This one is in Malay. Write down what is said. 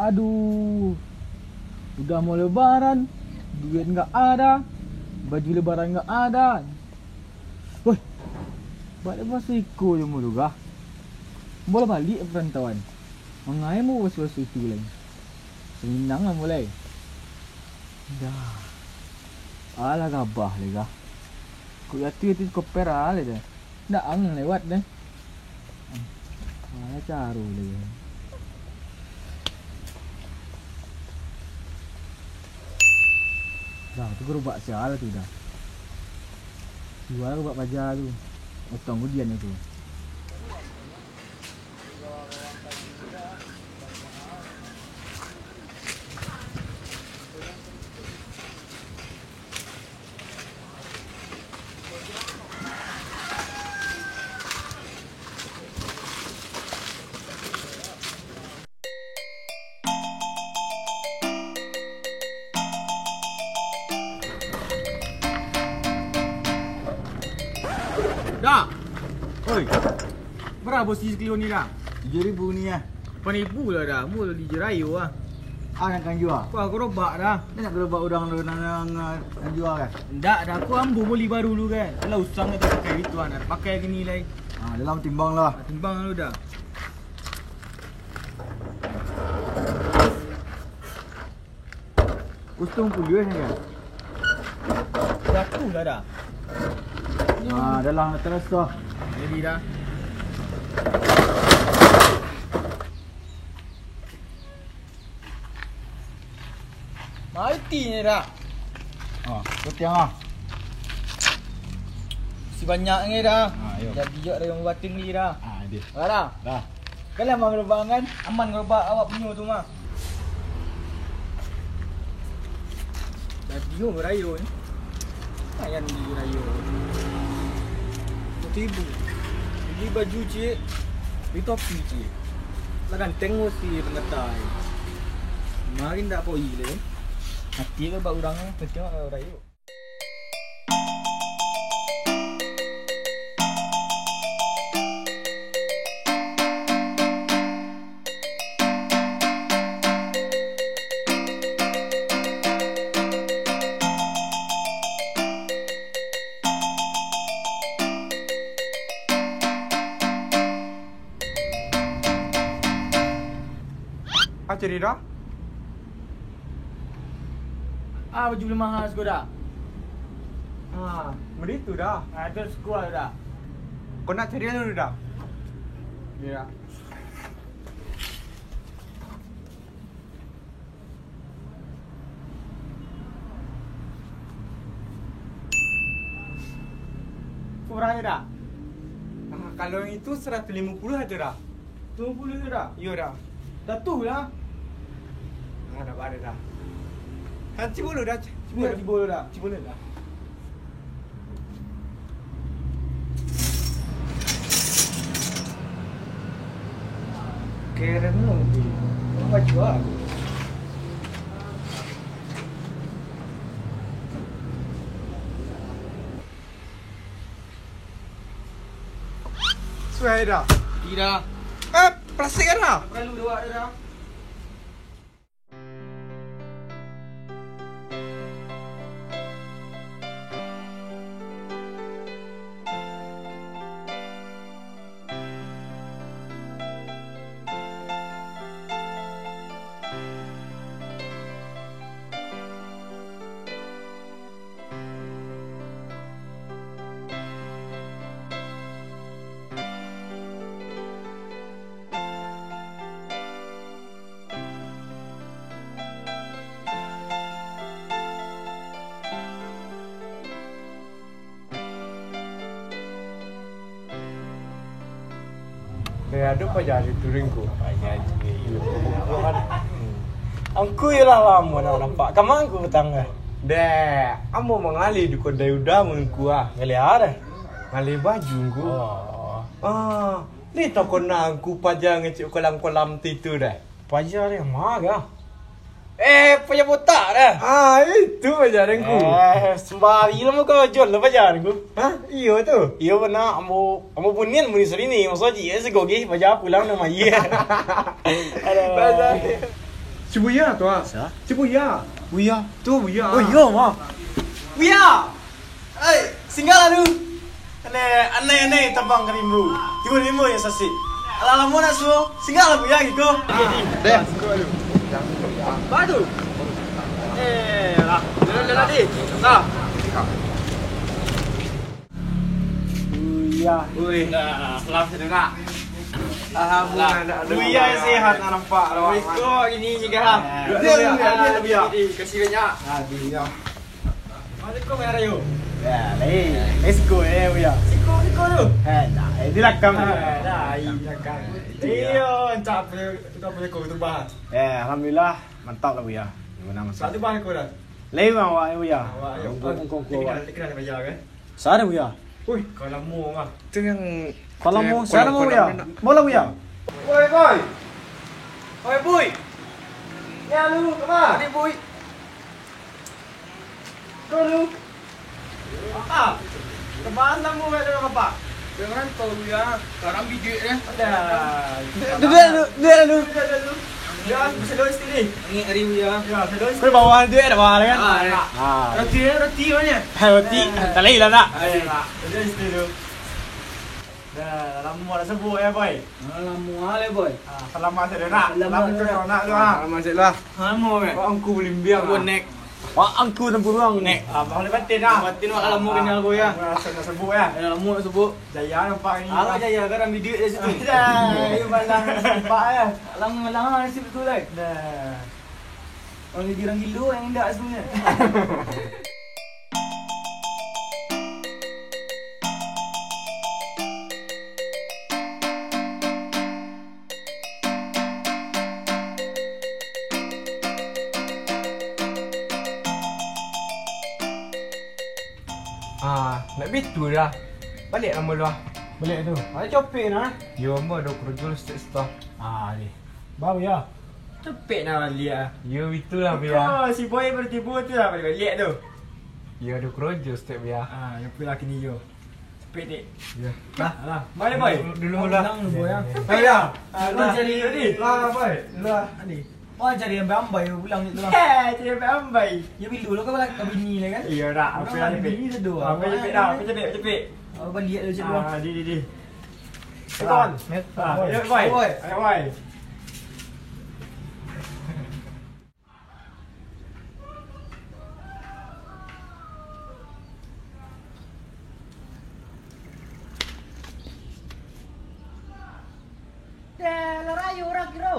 Aduh, udah mau lebaran, duit nggak ada, baju lebaran nggak ada. Woi, balik masih ikut je mulu kah? Boleh balik perantauan. Mengai mu was-was itu lagi. Senang lah mulai. Dah. Alah gabah le kah? Ku yati itu kopera le dah. Ndak ang lewat deh. Alah caru le. Dah, tu gerobak sial tu dah. Jual gerobak baja tu. Otong kemudian itu. Dah. Oi. Berapa si kilo ni dah? 7,000 ni ah. Penipu lah dah. Mula di Jerayu lah. Ah yang kan jual. Kau gerobak dah. Dia nak gerobak udang yang jual kan? Ndak dah. Aku ambil beli baru dulu kan. Kalau usang kita pakai gitu kan. Pakai gini lagi. Ah, dalam timbang lah. Timbang lu dah. Kustung puluh ni kan? Jatuh lah dah. Ah, dalam terus tu. Jadi dah. Mati ni dah. Ah, ketiang ah. Si banyak ni dah. Ayo. Jadi jok dah yang batin ni dah. Ah, dia. Dah. Dah. Kalau mau gerobak kan, aman gerobak awak punya tu mah. Jadi yo berayu ni. Ayan di berayu. Tibu. Beli baju cik. Beli topi cik. Lah ganteng mesti pengetai. Marin tak poi le. Hati ke bak urang ni, tengok berayu. Jadi dah? Baju beli mahal sekali dah. Beli tu dah. Ada sekolah dah. Kau nak cari dulu dah? Ya. Kurang dah. Kalau yang itu 150 aja dah. 20 tu dah. Iya dah. Satu lah. Dah ada dah. Cibulu dah. Cibulu dah. Cibulu dah. Keren lu. Baju aku. Suai dah. Tidak. Plastik kan dah? Perlu dua dah. Ada apa jadi turingku? Angku ialah lama nak nampak. Kamu angku petang ke? Dek, amo mengali di kedai udah menku Ngali ada. ngali baju ku. Ni toko nangku pajang ngecik kolam-kolam titu dah. Pajar yang mana? Pajar botak dah. Itu pajaranku. Sembari lama kau jual lah pajar aku. Iyo tu. Iyo benar, amo punian muni sini. Maksud je segogi pajar pulang nama iya. Pajar. Cibuya tu ah. Sa? Cibuya. Buya. Tu buya. Oh iya mah. Buya! Eh, singgah lah tu. Aneh tabang karimu. Tiba-tiba ya sasi. Ala mo na so. Singgah lah Buya gitu. Deh. Batu. Lah. Dah di. Lah. Buya. Ui, selamat dengar. Alhamdulillah. Buya sehat nak nampak. Kau ini juga. Dia Buya. Kasih banyak. Buya. Assalamualaikum ya Rayu. Ya, let's go Buya. Siko tu. Nah, direkam. Dah, kan. Iyo, encap punya kau tu bah. Alhamdulillah mantap lah Buya. Gimana masak? Satu bah kau dah. Lewat awak Buya. Kau kenal bayar kan? Sana Buya. Ui, kau lama ah. Tu yang Kalau mau, sana mau Buya. Mau lah Buya. Boy, boy. Oi, boy. Ya lu, kemana? Ni boy. Kau lu. Apa? Kemana mu dengan apa? Dengan kau ya. Sekarang biji ni. Ada. Dia. Ya, bisa dois sini. Ini hari ya. Ya, bisa dois. Kau bawa dia ada bawa kan? Roti mana? Roti. Tak lagi lah nak. Dois sini. Dah, lama dah sebut ya boy. Lama le boy. selamat saya nak. Selamat saya nak tu ah. Selamat saya lah. Lama kan. Kau angku boleh biar. Aku nek. Wah, angku dan burung nek. Boleh batin ah. Batin wak lama kenal aku ya. Nak sebut ya. Lama nak sebut. Jaya nampak ni. Ala jaya kan ambil duit dari situ. Dah, you balang nampak ya. Lang nasib betul lah. Dah. Orang jadi orang gila yang indah sebenarnya. Nak bitu dah. Balik lama dah. Boleh tu. Ada copek nak. Yo mo dah kerja stok. Ni. Bawa ya. Cepet nak balik ah. Yo itulah biar. Oh, si boy bertipu tu lah balik tu. Yo ada kerja stok biar. Yang pula kini yo. Cepet ni. Ya. Lah. Balik boy. Dulu lah. Lang boy ah. Ya. Kau cari tadi. Lah boy. Lah. Ni. Wah cari yang ambai pulang ni tu lah. Cari yang ambai. Ya bilu lo kau balik ke bini lah kan? Iya dah. Apa yang bini tu dua. Apa cepet dah. Apa cepet. Balik tu cik dua. Di. Kon. Ya boy. Ayo boy. Larayu orang kira.